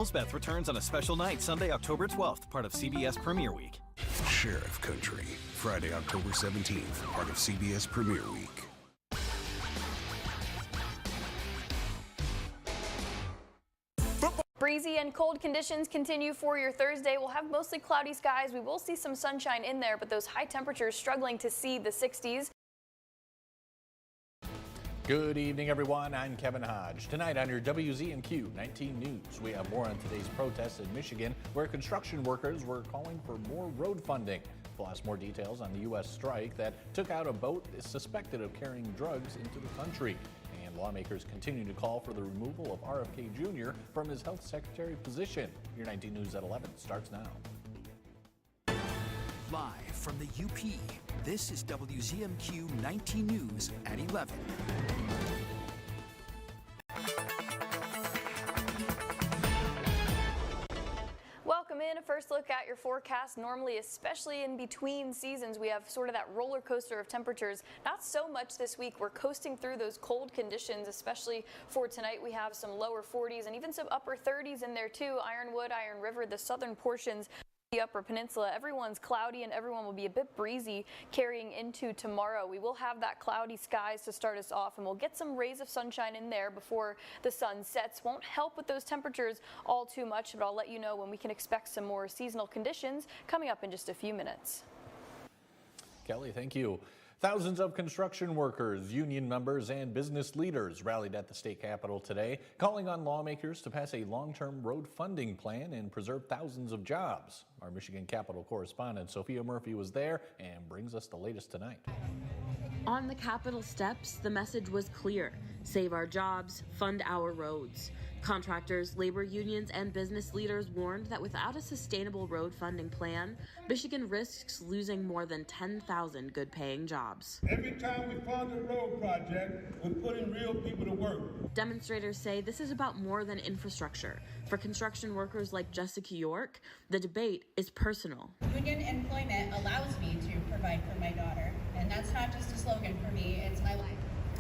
Beth returns on a special night Sunday, October 12th, part of CBS Premiere Week. Sheriff Country, Friday, October 17th, part of CBS Premiere Week. Breezy and cold conditions continue for your Thursday. We'll have mostly cloudy skies. We will see some sunshine in there, but those high temperatures struggling to see the 60s. Good evening, everyone. I'm Kevin Hodge. Tonight on your WZMQ 19 News, we have more on today's protests in Michigan, where construction workers were calling for more road funding. Plus, more details on the U.S. strike that took out a boat suspected of carrying drugs into the country. And lawmakers continue to call for the removal of RFK Jr. from his health secretary position. Your 19 News at 11 starts now. Live from the UP, this is WZMQ 19 News at 11. Welcome in. A first look at your forecast. Normally, especially in between seasons, we have sort of that roller coaster of temperatures. Not so much this week. We're coasting through those cold conditions, especially for tonight. We have some lower 40s and even some upper 30s in there too. Ironwood, Iron River, the southern portions. The Upper Peninsula, everyone's cloudy and everyone will be a bit breezy carrying into tomorrow. We will have that cloudy skies to start us off, and we'll get some rays of sunshine in there before the sun sets. Won't help with those temperatures all too much, but I'll let you know when we can expect some more seasonal conditions coming up in just a few minutes. Kelly, thank you. Thousands of construction workers, union members, and business leaders rallied at the state capitol today, calling on lawmakers to pass a long-term road funding plan and preserve thousands of jobs. Our Michigan Capitol correspondent Sophia Murphy was there and brings us the latest tonight. On the Capitol steps, the message was clear: save our jobs, fund our roads. Contractors, labor unions, and business leaders warned that without a sustainable road funding plan, Michigan risks losing more than 10,000 good-paying jobs. Every time we fund a road project, we're putting real people to work. Demonstrators say this is about more than infrastructure. For construction workers like Jessica York, the debate is personal. Union employment allows me to provide for my daughter, and that's not just a slogan for me, it's my life.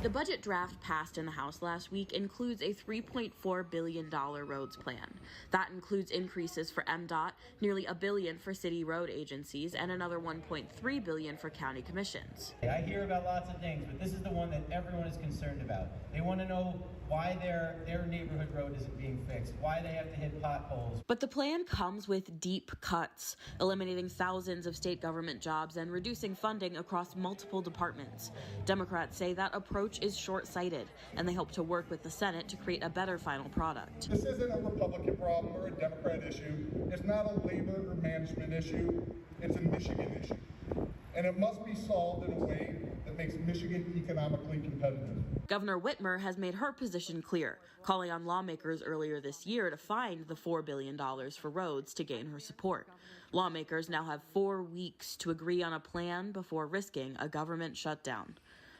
The budget draft passed in the House last week includes a $3.4 billion roads plan. That includes increases for MDOT, nearly $1 billion for city road agencies, and another $1.3 billion for county commissions. I hear about lots of things, but this is the one that everyone is concerned about. They want to know why their neighborhood road isn't being fixed, why they have to hit potholes. But the plan comes with deep cuts, eliminating thousands of state government jobs and reducing funding across multiple departments. Democrats say that approach is short-sighted, and they hope to work with the Senate to create a better final product. This isn't a Republican problem or a Democrat issue. It's not a labor or management issue. It's a Michigan issue. And it must be solved in a way that makes Michigan economically competitive. Governor Whitmer has made her position clear, calling on lawmakers earlier this year to find the $4 billion for roads to gain her support. Lawmakers now have 4 weeks to agree on a plan before risking a government shutdown.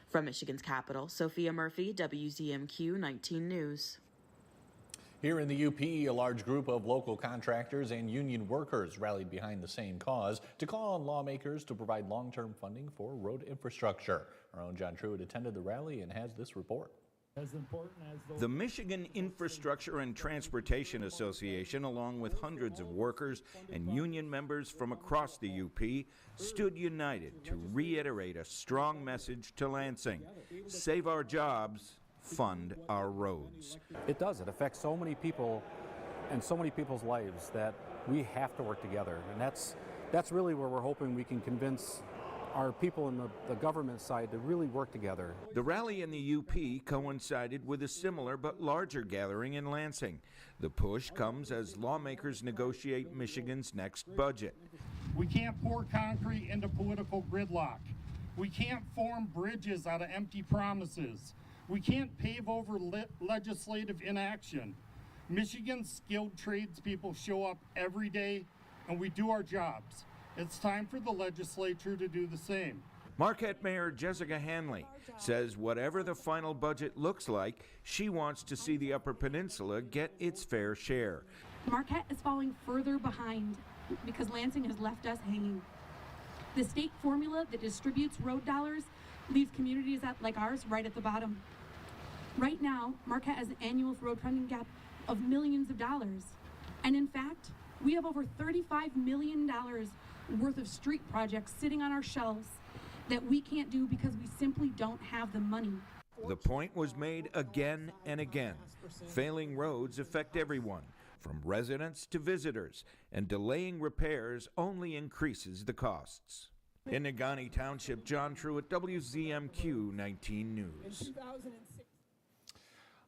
From Michigan's capital, Sophia Murphy, WZMQ 19 News. Here in the UP, a large group of local contractors and union workers rallied behind the same cause to call on lawmakers to provide long-term funding for road infrastructure. Our own John Truitt attended the rally and has this report. The Michigan Infrastructure and Transportation Association, along with hundreds of workers and union members from across the UP, stood united to reiterate a strong message to Lansing: save our jobs, fund our roads. It does. It affects so many people and so many people's lives that we have to work together. And that's really where we're hoping we can convince our people in the government side to really work together. The rally in the UP coincided with a similar but larger gathering in Lansing. The push comes as lawmakers negotiate Michigan's next budget. We can't pour concrete into political gridlock. We can't form bridges out of empty promises. We can't pave over legislative inaction. Michigan's skilled tradespeople show up every day and we do our jobs. It's time for the legislature to do the same. Marquette Mayor Jessica Hanley says whatever the final budget looks like, she wants to see the Upper Peninsula get its fair share. Marquette is falling further behind because Lansing has left us hanging. The state formula that distributes road dollars leaves communities like ours right at the bottom. Right now, Marquette has an annual road funding gap of millions of dollars. We have over $35 million worth of street projects sitting on our shelves that we can't do because we simply don't have the money. The point was made again and again. Failing roads affect everyone, from residents to visitors, and delaying repairs only increases the costs. In Negaunee Township, John Truitt, WZMQ 19 News.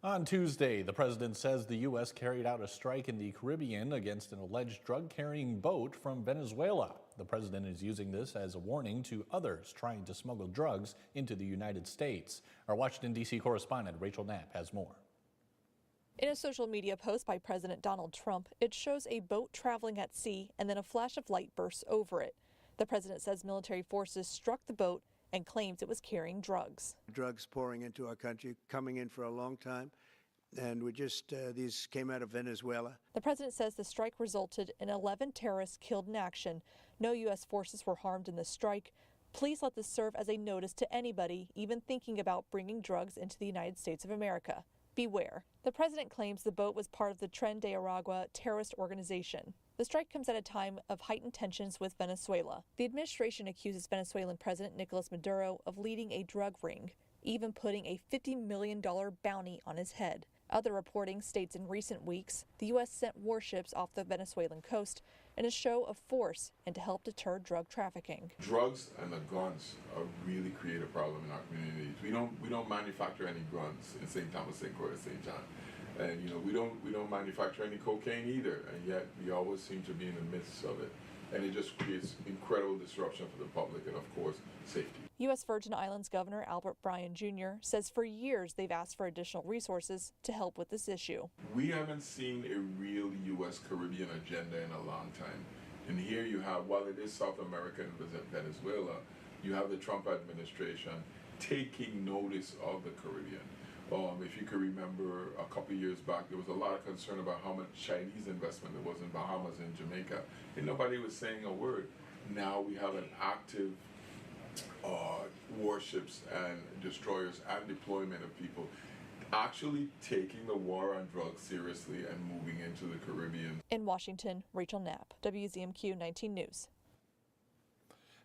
On Tuesday, the president says the U.S. carried out a strike in the Caribbean against an alleged drug-carrying boat from Venezuela. The president is using this as a warning to others trying to smuggle drugs into the United States. Our Washington, D.C. correspondent Rachel Knapp has more. In a social media post by President Donald Trump, it shows a boat traveling at sea and then a flash of light bursts over it. The president says military forces struck the boat and claims it was carrying drugs. Drugs pouring into our country, coming in for a long time, and these came out of Venezuela. The president says the strike resulted in 11 terrorists killed in action. No U.S. forces were harmed in the strike. Please let this serve as a notice to anybody even thinking about bringing drugs into the United States of America. Beware. The president claims the boat was part of the Tren de Aragua terrorist organization. The strike comes at a time of heightened tensions with Venezuela. The administration accuses Venezuelan President Nicolas Maduro of leading a drug ring, even putting a $50 million bounty on his head. Other reporting states in recent weeks the U.S. sent warships off the Venezuelan coast in a show of force and to help deter drug trafficking. Drugs and the guns really create a problem in our communities. We don't manufacture any guns in St. Thomas, St. Croix, St. John. And we don't manufacture any cocaine either, and yet we always seem to be in the midst of it. And it just creates incredible disruption for the public and, of course, safety. U.S. Virgin Islands Governor Albert Bryan Jr. says for years they've asked for additional resources to help with this issue. We haven't seen a real U.S. Caribbean agenda in a long time. And here you have, while it is South America and Venezuela, you have the Trump administration taking notice of the Caribbean. If you can remember a couple of years back, there was a lot of concern about how much Chinese investment there was in Bahamas and Jamaica, and nobody was saying a word. Now we have an active warships and destroyers and deployment of people actually taking the war on drugs seriously and moving into the Caribbean. In Washington, Rachel Knapp, WZMQ 19 News.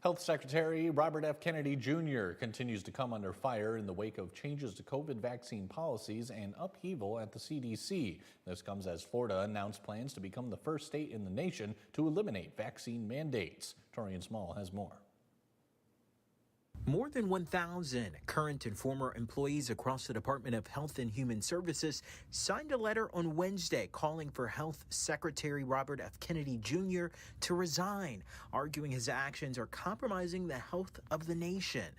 Health Secretary Robert F. Kennedy Jr. continues to come under fire in the wake of changes to COVID vaccine policies and upheaval at the CDC. This comes as Florida announced plans to become the first state in the nation to eliminate vaccine mandates. Torian Small has more. More than 1,000 current and former employees across the Department of Health and Human Services signed a letter on Wednesday calling for Health Secretary Robert F. Kennedy Jr. to resign, arguing his actions are compromising the health of the nation.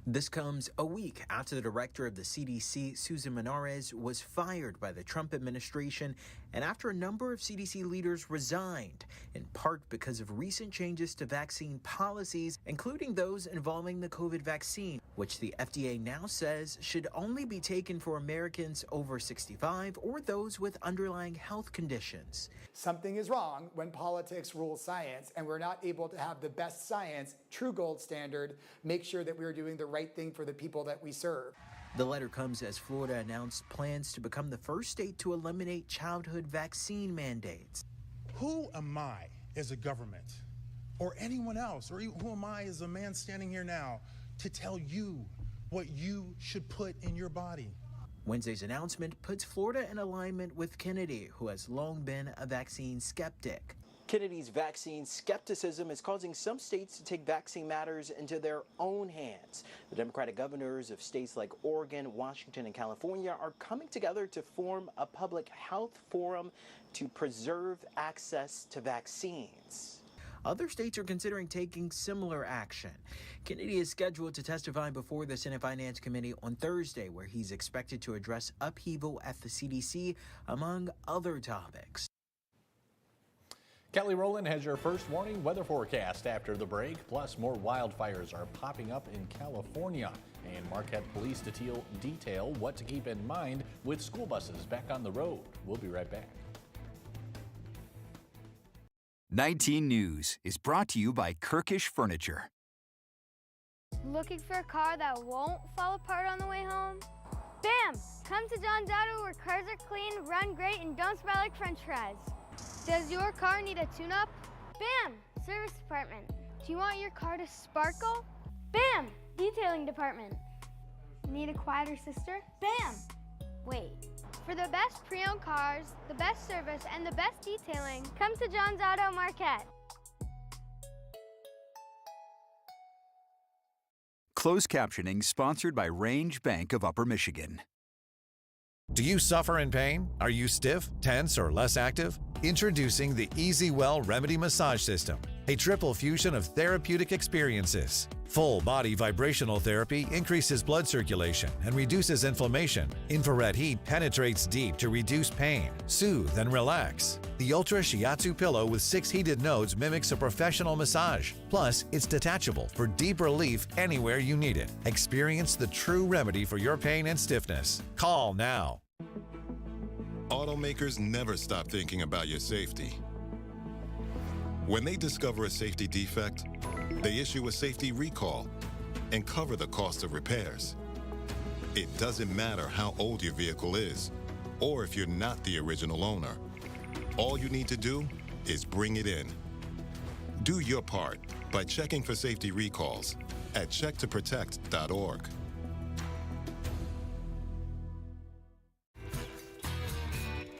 This comes a week after the director of the CDC, Susan Menares, was fired by the Trump administration and after a number of CDC leaders resigned, in part because of recent changes to vaccine policies, including those involving the COVID vaccine, which the FDA now says should only be taken for Americans over 65 or those with underlying health conditions. Something is wrong when politics rules science and we're not able to have the best science, true gold standard, make sure that we're doing the right thing for the people that we serve. The letter comes as Florida announced plans to become the first state to eliminate childhood vaccine mandates. Who am I as a government or anyone else, or who am I as a man standing here now to tell you what you should put in your body? Wednesday's announcement puts Florida in alignment with Kennedy, who has long been a vaccine skeptic. Kennedy's vaccine skepticism is causing some states to take vaccine matters into their own hands. The Democratic governors of states like Oregon, Washington, and California are coming together to form a public health forum to preserve access to vaccines. Other states are considering taking similar action. Kennedy is scheduled to testify before the Senate Finance Committee on Thursday, where he's expected to address upheaval at the CDC, among other topics. Kelly Rowland has your first warning weather forecast after the break. Plus, more wildfires are popping up in California. And Marquette Police detail what to keep in mind with school buses back on the road. We'll be right back. 19 News is brought to you by Kirkish Furniture. Looking for a car that won't fall apart on the way home? Bam! Come to John Dotto where cars are clean, run great, and don't smell like french fries. Does your car need a tune-up? Bam! Service department. Do you want your car to sparkle? Bam! Detailing department. Need a quieter sister? Bam! Wait. For the best pre-owned cars, the best service, and the best detailing, come to John's Auto Marquette. Closed captioning sponsored by Range Bank of Upper Michigan. Do you suffer in pain? Are you stiff, tense, or less active? Introducing the Easy Well Remedy Massage System, a triple fusion of therapeutic experiences. Full body vibrational therapy increases blood circulation and reduces inflammation. Infrared heat penetrates deep to reduce pain, soothe, and relax. The Ultra Shiatsu pillow with 6 heated nodes mimics a professional massage. Plus, it's detachable for deep relief anywhere you need it. Experience the true remedy for your pain and stiffness. Call now. Automakers never stop thinking about your safety. When they discover a safety defect, they issue a safety recall and cover the cost of repairs. It doesn't matter how old your vehicle is or if you're not the original owner. All you need to do is bring it in. Do your part by checking for safety recalls at checktoprotect.org.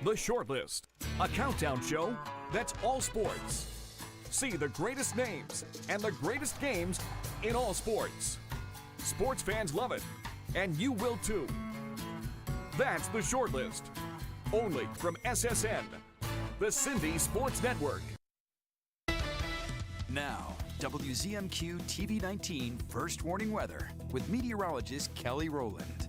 The Shortlist, a countdown show that's all sports. See the greatest names and the greatest games in all sports. Sports fans love it, and you will too. That's The Shortlist, only from SSN, the Cindy Sports Network. Now, WZMQ TV19 First Warning Weather with meteorologist Kelly Rowland.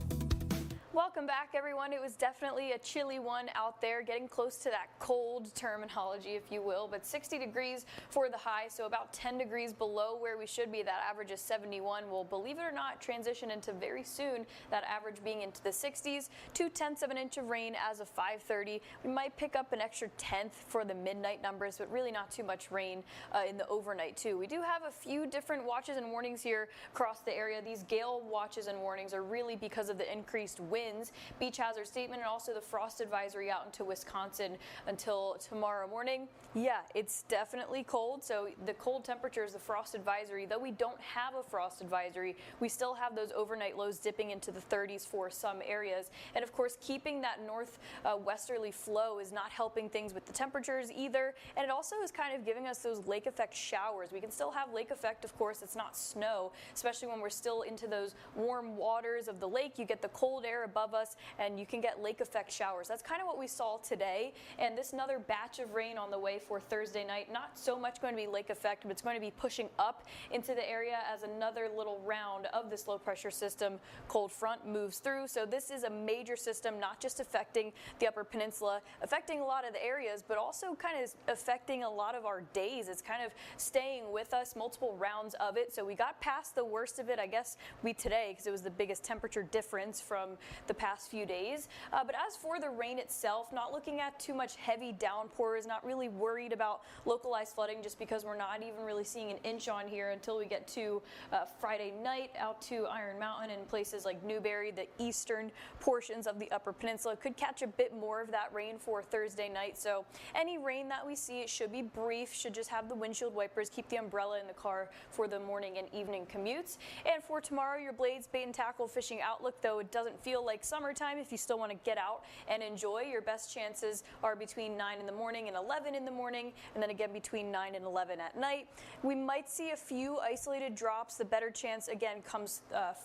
Welcome back, everyone. It was definitely a chilly one out there, getting close to that cold terminology, if you will, but 60 degrees for the high, so about 10 degrees below where we should be. That average is 71. Will, believe it or not, transition into very soon, that average being into the 60s. 2/10 of an inch of rain as of 5:30. We might pick up an extra 10th for the midnight numbers, but really not too much rain in the overnight, too. We do have a few different watches and warnings here across the area. These gale watches and warnings are really because of the increased winds, beach hazard statement, and also the frost advisory out into Wisconsin until tomorrow morning. Yeah, it's definitely cold, so the cold temperatures, the frost advisory, though we don't have a frost advisory, we still have those overnight lows dipping into the 30s for some areas. And of course, keeping that northwesterly flow is not helping things with the temperatures either, and it also is kind of giving us those lake effect showers. We can still have lake effect, of course. It's not snow, especially when we're still into those warm waters of the lake. You get the cold air above us and you can get lake effect showers. That's kind of what we saw today, and this another batch of rain on the way for Thursday night. Not so much going to be lake effect, but it's going to be pushing up into the area as another little round of this low pressure system cold front moves through. So this is a major system, not just affecting the Upper Peninsula, affecting a lot of the areas, but also kind of affecting a lot of our days. It's kind of staying with us, multiple rounds of it. So we got past the worst of it, I guess, today, because it was the biggest temperature difference from the past few days. But as for the rain itself, not looking at too much heavy downpours, not really worried about localized flooding, just because we're not even really seeing an inch on here until we get to Friday night out to Iron Mountain and places like Newberry. The eastern portions of the Upper Peninsula could catch a bit more of that rain for Thursday night. So any rain that we see, it should be brief, should just have the windshield wipers, keep the umbrella in the car for the morning and evening commutes. And for tomorrow, your blades, bait and tackle fishing outlook, though it doesn't feel like summertime, if you still want to get out and enjoy, your best chances are between 9 in the morning and 11 in the morning, and then again between 9 and 11 at night. We might see a few isolated drops. The better chance again comes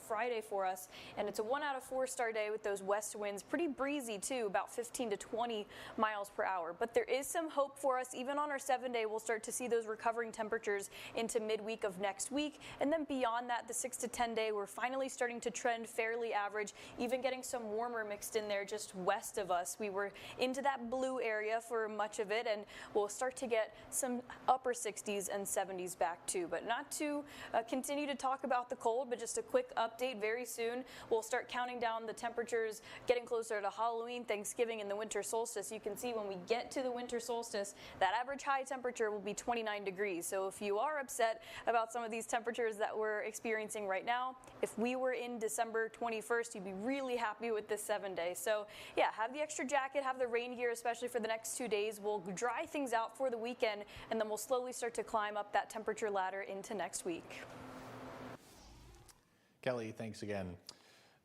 Friday for us, and it's a 1 out of 4 star day with those west winds, pretty breezy too, about 15 to 20 miles per hour. But there is some hope for us. Even on our 7-day, we'll start to see those recovering temperatures into midweek of next week, and then beyond that, the 6 to 10 day, we're finally starting to trend fairly average, even getting some warmer mixed in there just west of us. We were into that blue area for much of it, and we'll start to get some upper 60s and 70s back too. But not to continue to talk about the cold, but just a quick update. Very soon we'll start counting down the temperatures, getting closer to Halloween, Thanksgiving, and the winter solstice. You can see when we get to the winter solstice, that average high temperature will be 29 degrees. So if you are upset about some of these temperatures that we're experiencing right now, if we were in December 21st, you'd be really happy happy with this 7 day. So yeah, have the extra jacket, have the rain gear, especially for the next 2 days. We'll dry things out for the weekend, and then we'll slowly start to climb up that temperature ladder into next week. Kelly, thanks again.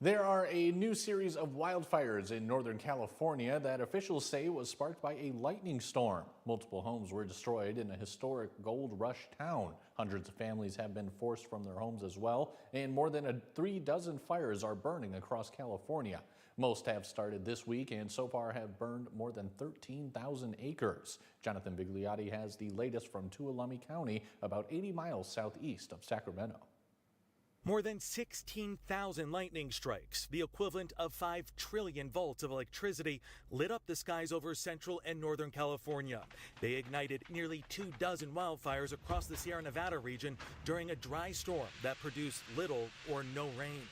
There are a new series of wildfires in Northern California that officials say was sparked by a lightning storm. Multiple homes were destroyed in a historic gold rush town. Hundreds of families have been forced from their homes as well, and more than 3 dozen fires are burning across California. Most have started this week and so far have burned more than 13,000 acres. Jonathan Bigliotti has the latest from Tuolumne County, about 80 miles southeast of Sacramento. More than 16,000 lightning strikes, the equivalent of 5 trillion volts of electricity, lit up the skies over central and northern California. They ignited nearly 2 dozen wildfires across the Sierra Nevada region during a dry storm that produced little or no rain.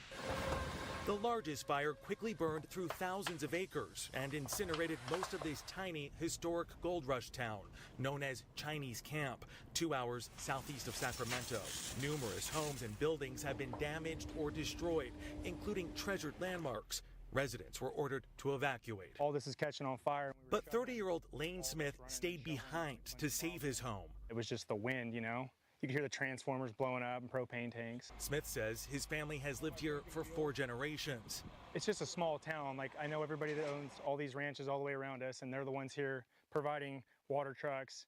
The largest fire quickly burned through thousands of acres and incinerated most of this tiny, historic gold rush town, known as Chinese Camp, 2 hours southeast of Sacramento. Numerous homes and buildings have been damaged or destroyed, including treasured landmarks. Residents were ordered to evacuate. All this is catching on fire. But 30-year-old Lane Smith stayed behind to save his home. It was just the wind, you know? You could hear the transformers blowing up and propane tanks. Smith says his family has lived here for 4 generations. It's just a small town. Like, I know everybody that owns all these ranches all the way around us, and they're the ones here providing water trucks,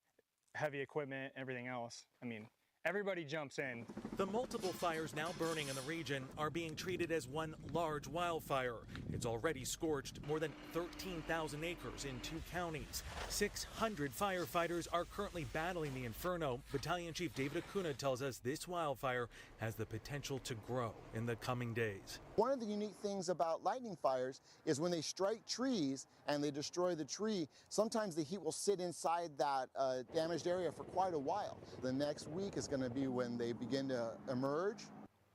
heavy equipment, everything else. I mean, everybody jumps in. The multiple fires now burning in the region are being treated as one large wildfire. It's already scorched more than 13,000 acres in 2 counties. 600 firefighters are currently battling the inferno. Battalion Chief David Acuna tells us this wildfire has the potential to grow in the coming days. One of the unique things about lightning fires is when they strike trees and they destroy the tree, sometimes the heat will sit inside that damaged area for quite a while. The next week is going to be when they begin to emerge.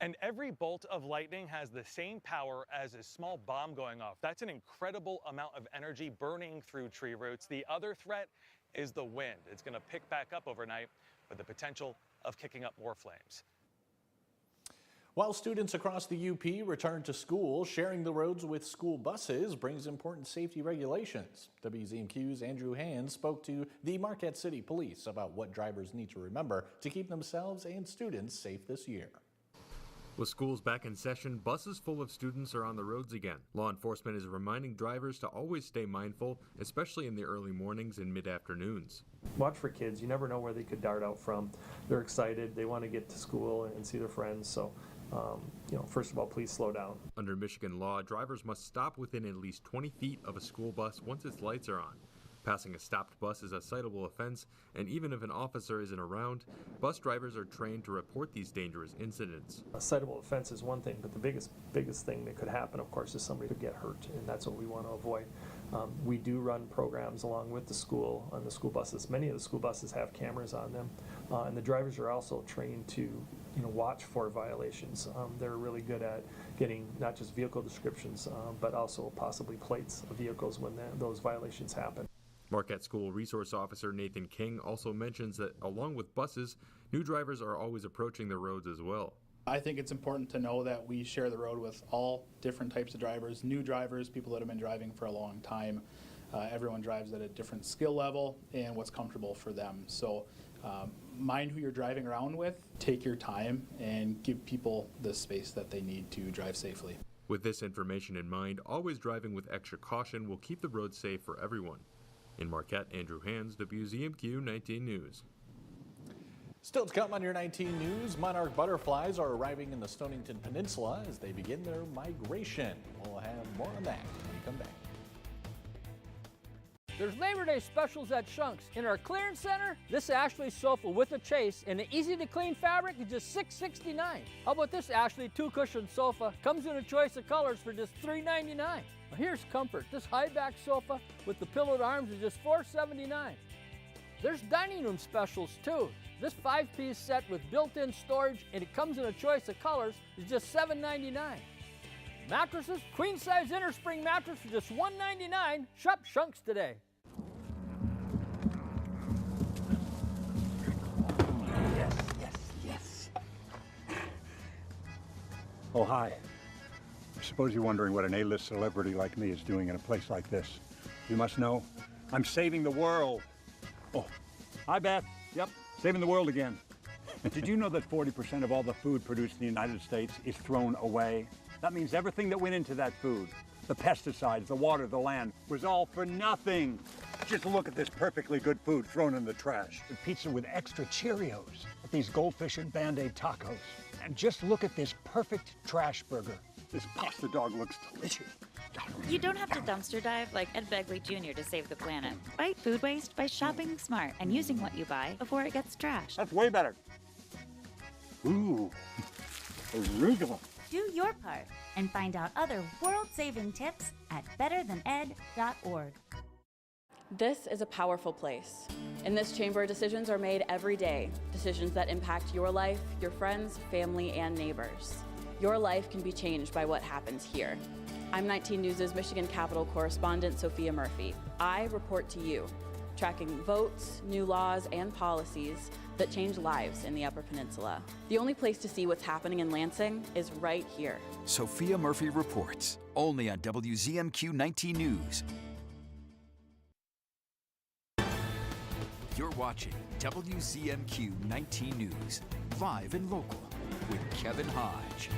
And every bolt of lightning has the same power as a small bomb going off. That's an incredible amount of energy burning through tree roots. The other threat is the wind. It's going to pick back up overnight with the potential of kicking up more flames. While students across the UP return to school, sharing the roads with school buses brings important safety regulations. WZMQ's Andrew Hand spoke to the Marquette City Police about what drivers need to remember to keep themselves and students safe this year. With schools back in session, buses full of students are on the roads again. Law enforcement is reminding drivers to always stay mindful, especially in the early mornings and mid-afternoons. Watch for kids. You never know where they could dart out from. They're excited. They want to get to school and see their friends. So, first of all, please slow down. Under Michigan law, drivers must stop within at least 20 feet of a school bus once its lights are on. Passing a stopped bus is a citable offense, and even if an officer isn't around, bus drivers are trained to report these dangerous incidents. A citable offense is one thing, but the biggest thing that could happen, of course, is somebody could get hurt, and that's what we want to avoid. We do run programs along with the school on the school buses. Many of the school buses have cameras on them, and the drivers are also trained to watch for violations. They're really good at getting not just vehicle descriptions, but also possibly plates of vehicles when those violations happen. Marquette School Resource Officer Nathan King also mentions that along with buses, new drivers are always approaching the roads as well. I think it's important to know that we share the road with all different types of drivers, new drivers, people that have been driving for a long time. Everyone drives at a different skill level and what's comfortable for them. So mind who you're driving around with, take your time, and give people the space that they need to drive safely. With this information in mind, always driving with extra caution will keep the road safe for everyone. In Marquette, Andrew Hands, WZMQ 19 News. Still to come on your 19 News, monarch butterflies are arriving in the Stonington Peninsula as they begin their migration. We'll have more on that when we come back. There's Labor Day specials at Shunk's. In our clearance center, this Ashley sofa with a chase and the easy-to-clean fabric is just $6.69. How about this Ashley 2-cushion sofa? Comes in a choice of colors for just $3.99. Now here's comfort. This high-back sofa with the pillowed arms is just $4.79. There's dining room specials too. This 5-piece set with built-in storage and it comes in a choice of colors is just $7.99. Mattresses, queen-size innerspring mattress for just $1.99. Shop Shunk's today. Oh, hi. suppose you're wondering what an A-list celebrity like me is doing in a place like this. You must know, I'm saving the world. Oh, hi, Beth. Yep, saving the world again. Did you know that 40% of all the food produced in the United States is thrown away? That means everything that went into that food, the pesticides, the water, the land, was all for nothing. Just look at this perfectly good food thrown in the trash. The pizza with extra Cheerios, these goldfish and Band-Aid tacos. And just look at this perfect trash burger. This pasta dog looks delicious. You don't have to dumpster dive like Ed Begley Jr. to save the planet. Fight food waste by shopping smart and using what you buy before it gets trashed. That's way better. Ooh, arugula. Do your part and find out other world-saving tips at betterthaned.org. This is a powerful place. In this chamber, decisions are made every day, decisions that impact your life, your friends, family, and neighbors. Your life can be changed by what happens here. I'm 19 News' Michigan Capitol correspondent Sophia Murphy. I report to you, tracking votes, new laws, and policies that change lives in the Upper Peninsula. The only place to see what's happening in Lansing is right here. Sophia Murphy reports, only on WZMQ 19 News. You're watching WZMQ 19 News, live and local, with Kevin Hodge.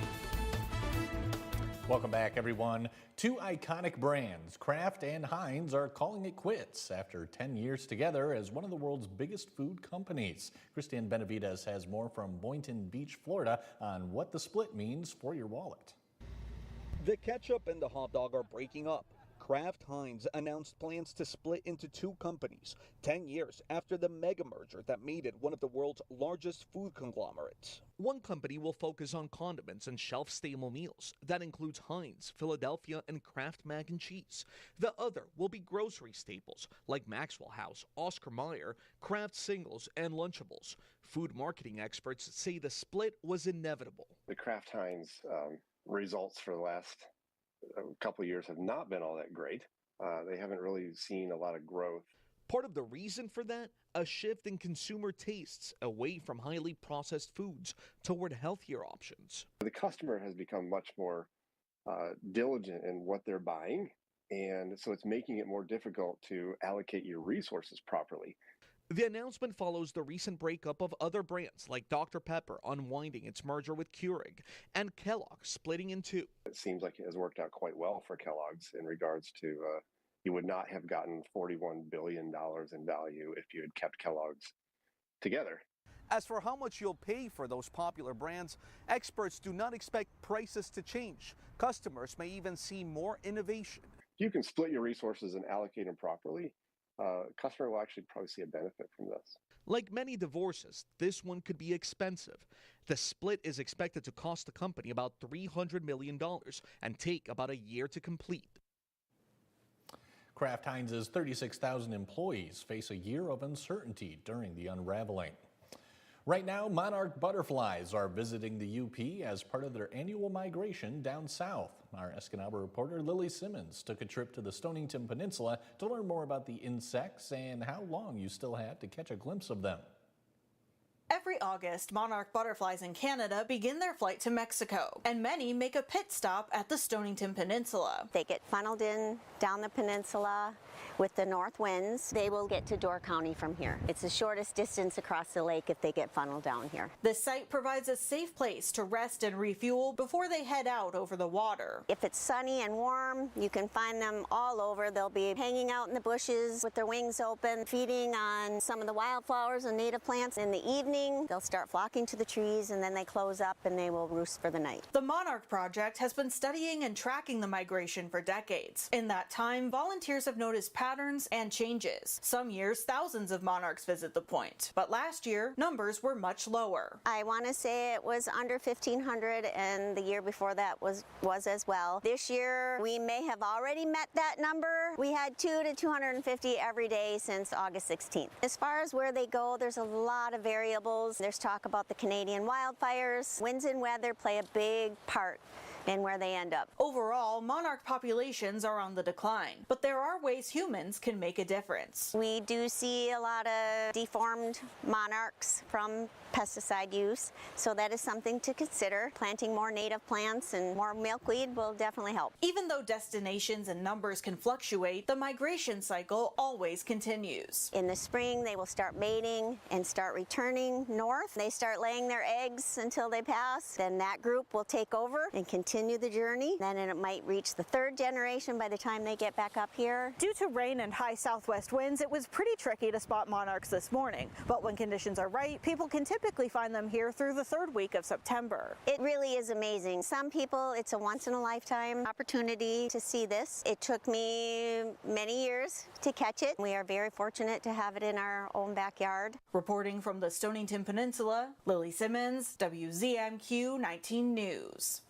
Welcome back, everyone. Two iconic brands, Kraft and Heinz, are calling it quits after 10 years together as one of the world's biggest food companies. Christiane Benavides has more from Boynton Beach, Florida, on what the split means for your wallet. The ketchup and the hot dog are breaking up. Kraft Heinz announced plans to split into two companies 10 years after the mega merger that made it one of the world's largest food conglomerates. One company will focus on condiments and shelf-stable meals. That includes Heinz, Philadelphia, and Kraft Mac and Cheese. The other will be grocery staples like Maxwell House, Oscar Mayer, Kraft Singles, and Lunchables. Food marketing experts say the split was inevitable. The Kraft Heinz results for the last a couple of years have not been all that great. They haven't really seen a lot of growth. Part of the reason for that, a shift in consumer tastes away from highly processed foods toward healthier options. The customer has become much more diligent in what they're buying, and so it's making it more difficult to allocate your resources properly. The announcement follows the recent breakup of other brands like Dr. Pepper unwinding its merger with Keurig and Kellogg splitting in two. It seems like it has worked out quite well for Kellogg's in regards to you would not have gotten $41 billion in value if you had kept Kellogg's together. As for how much you'll pay for those popular brands, experts do not expect prices to change. Customers may even see more innovation. If you can split your resources and allocate them properly, customer will actually probably see a benefit from this. Like many divorces, this one could be expensive. The split is expected to cost the company about $300 million and take about a year to complete. Kraft Heinz's 36,000 employees face a year of uncertainty during the unraveling. Right now, monarch butterflies are visiting the UP as part of their annual migration down south. Our Escanaba reporter Lily Simmons took a trip to the Stonington Peninsula to learn more about the insects and how long you still have to catch a glimpse of them. Every August, monarch butterflies in Canada begin their flight to Mexico, and many make a pit stop at the Stonington Peninsula. They get funneled in down the peninsula with the north winds. They will get to Door County from here. It's the shortest distance across the lake if they get funneled down here. This site provides a safe place to rest and refuel before they head out over the water. If it's sunny and warm, you can find them all over. They'll be hanging out in the bushes with their wings open, feeding on some of the wildflowers and native plants. In the evening, they'll start flocking to the trees, and then they close up and they will roost for the night. The Monarch Project has been studying and tracking the migration for decades. In that time, volunteers have noticed patterns and changes. Some years, thousands of monarchs visit the point, but last year, numbers were much lower. I want to say it was under 1,500, and the year before that was as well. This year, we may have already met that number. We had 200 to 250 every day since August 16th. As far as where they go, there's a lot of variables. There's talk about the Canadian wildfires. Winds and weather play a big part and where they end up. Overall, monarch populations are on the decline, but there are ways humans can make a difference. We do see a lot of deformed monarchs from pesticide use, so that is something to consider. Planting more native plants and more milkweed will definitely help. Even though destinations and numbers can fluctuate, the migration cycle always continues. In the spring, they will start mating and start returning north. They start laying their eggs until they pass. Then that group will take over and continue the journey. Then it might reach the third generation by the time they get back up here. Due to rain and high southwest winds, it was pretty tricky to spot monarchs this morning. But when conditions are right, people can typically find them here through the third week of September. It really is amazing. Some people, it's a once-in-a-lifetime opportunity to see this. It took me many years to catch it. We are very fortunate to have it in our own backyard. Reporting from the Stonington Peninsula, Lily Simmons, WZMQ 19 News.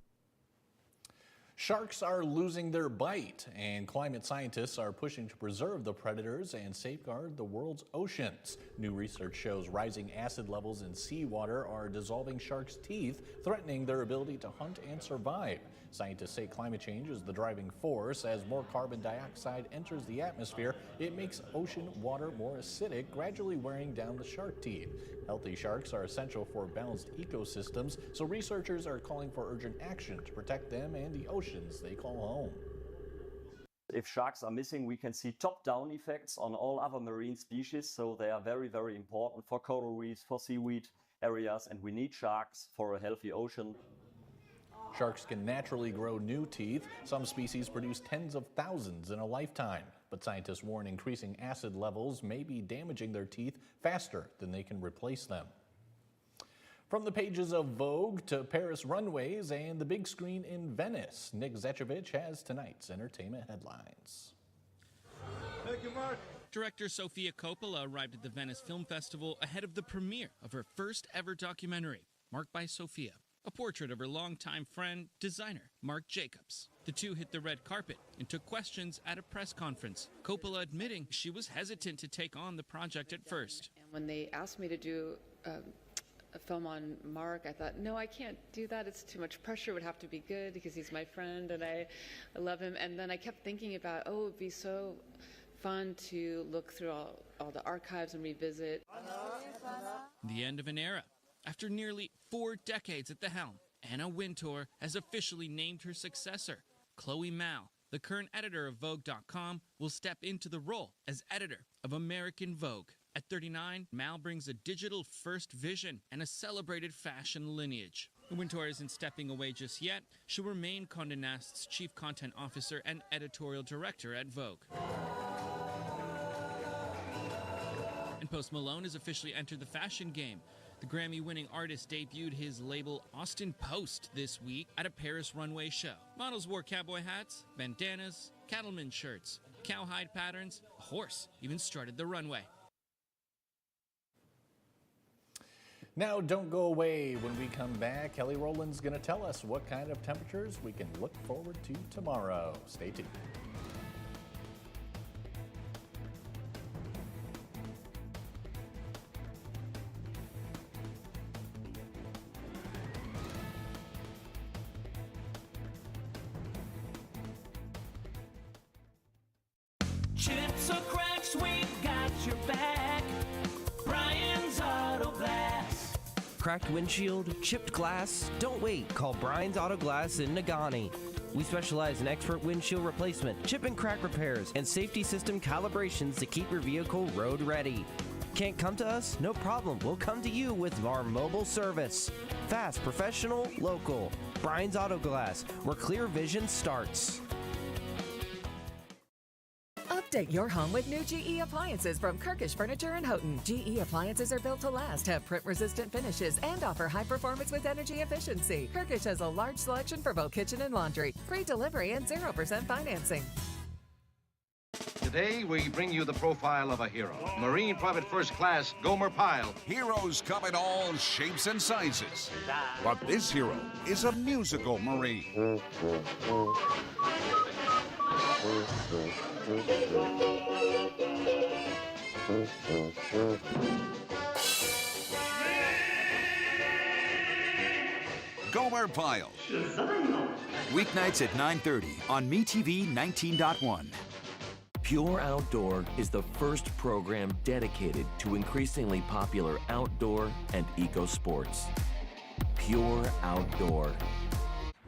Sharks are losing their bite, and climate scientists are pushing to preserve the predators and safeguard the world's oceans. New research shows rising acid levels in seawater are dissolving sharks' teeth, threatening their ability to hunt and survive. Scientists say climate change is the driving force. As more carbon dioxide enters the atmosphere, it makes ocean water more acidic, gradually wearing down the shark teeth. Healthy sharks are essential for balanced ecosystems, so researchers are calling for urgent action to protect them and the oceans they call home. If sharks are missing, we can see top-down effects on all other marine species, so they are very, very important for coral reefs, for seaweed areas, and we need sharks for a healthy ocean. Sharks can naturally grow new teeth. Some species produce tens of thousands in a lifetime, but scientists warn increasing acid levels may be damaging their teeth faster than they can replace them. From the pages of Vogue to Paris runways and the big screen in Venice, Nick Zechovich has tonight's entertainment headlines. Thank you, Mark. Director Sofia Coppola arrived at the Venice Film Festival ahead of the premiere of her first ever documentary, Marked by Sofia, a portrait of her longtime friend, designer Marc Jacobs. The two hit the red carpet and took questions at a press conference, Coppola admitting she was hesitant to take on the project at first. And when they asked me to do a film on Mark, I thought, no, I can't do that. It's too much pressure. It would have to be good because he's my friend and I love him. And then I kept thinking about, oh, it would be so fun to look through all the archives and revisit. The end of an era. After nearly 4 decades at the helm, Anna Wintour has officially named her successor. Chloe Mao, the current editor of Vogue.com, will step into the role as editor of American Vogue. At 39, Mao brings a digital-first vision and a celebrated fashion lineage. Wintour isn't stepping away just yet. She'll remain Condé Nast's chief content officer and editorial director at Vogue. And Post Malone has officially entered the fashion game. The Grammy-winning artist debuted his label Austin Post this week at a Paris runway show. Models wore cowboy hats, bandanas, cattleman shirts, cowhide patterns. A horse even strutted the runway. Now, don't go away. When we come back, Kelly Rowland's going to tell us what kind of temperatures we can look forward to tomorrow. Stay tuned. Chips or cracks, we got your back. Brian's Auto Glass. Cracked windshield, chipped glass? Don't wait. Call Brian's Auto Glass in Nagani. We specialize in expert windshield replacement, chip and crack repairs, and safety system calibrations to keep your vehicle road ready. Can't come to us? No problem. We'll come to you with our mobile service. Fast, professional, local. Brian's Auto Glass, where clear vision starts. Update your home with new GE appliances from Kirkish Furniture and Houghton. GE appliances are built to last, have print-resistant finishes, and offer high performance with energy efficiency. Kirkish has a large selection for both kitchen and laundry. Free delivery and 0% financing. Today, we bring you the profile of a hero. Marine Private First Class Gomer Pyle. Heroes come in all shapes and sizes. But this hero is a musical Marine. Gomer Pyle. Weeknights at 9:30 on MeTV 19.1. Pure Outdoor is the first program dedicated to increasingly popular outdoor and eco sports. Pure Outdoor.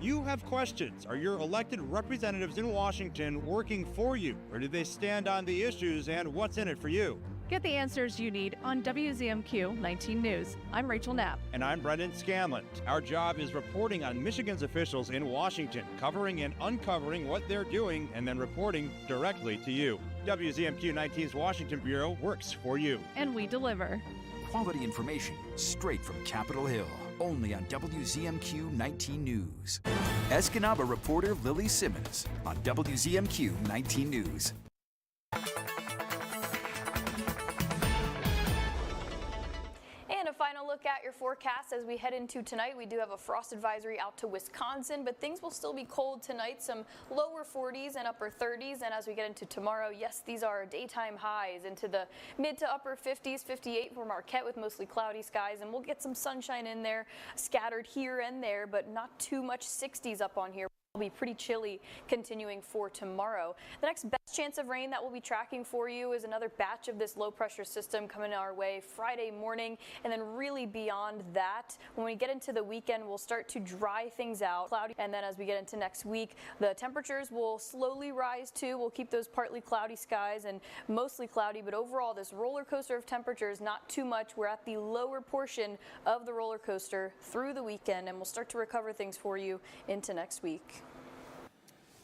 You have questions. Are your elected representatives in Washington working for you? Or do they stand on the issues and what's in it for you? Get the answers you need on WZMQ 19 News. I'm Rachel Knapp. And I'm Brendan Scanlon. Our job is reporting on Michigan's officials in Washington, covering and uncovering what they're doing, and then reporting directly to you. WZMQ 19's Washington Bureau works for you. And we deliver. Quality information straight from Capitol Hill. Only on WZMQ 19 News. Escanaba reporter Lily Simmons on WZMQ 19 News. Final look at your forecast as we head into tonight. We do have a frost advisory out to Wisconsin, but things will still be cold tonight. Some lower 40s and upper 30s. And as we get into tomorrow, yes, these are daytime highs into the mid to upper 50s, 58 for Marquette with mostly cloudy skies. And we'll get some sunshine in there scattered here and there, but not too much 60s up on here. It'll be pretty chilly continuing for tomorrow. The next best chance of rain that we'll be tracking for you is another batch of this low pressure system coming our way Friday morning, and then really beyond that, when we get into the weekend, we'll start to dry things out, cloudy, and then as we get into next week, the temperatures will slowly rise too. We'll keep those partly cloudy skies and mostly cloudy, but overall this roller coaster of temperatures, not too much. We're at the lower portion of the roller coaster through the weekend, and we'll start to recover things for you into next week.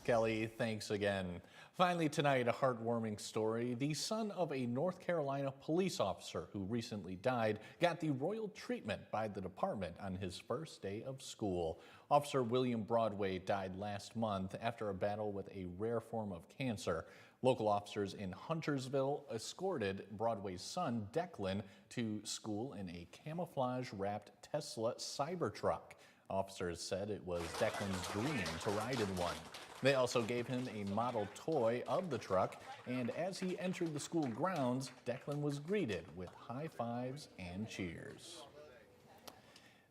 Kelly, thanks again. Finally tonight, a heartwarming story. The son of a North Carolina police officer who recently died got the royal treatment by the department on his first day of school. Officer William Broadway died last month after a battle with a rare form of cancer. Local officers in Huntersville escorted Broadway's son, Declan, to school in a camouflage-wrapped Tesla Cybertruck. Officers said it was Declan's dream to ride in one. They also gave him a model toy of the truck, and as he entered the school grounds, Declan was greeted with high fives and cheers.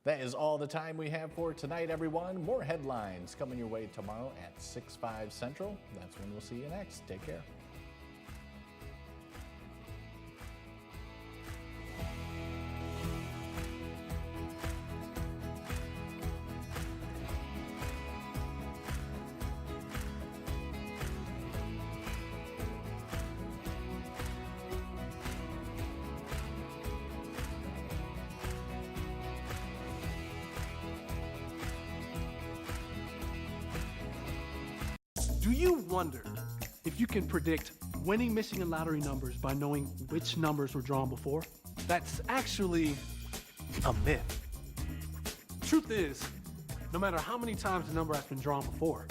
That is all the time we have for tonight, everyone. More headlines coming your way tomorrow at 6/5 Central. That's when we'll see you next. Take care. Do you wonder if you can predict winning Michigan lottery numbers by knowing which numbers were drawn before? That's actually a myth. Truth is, no matter how many times the number has been drawn before,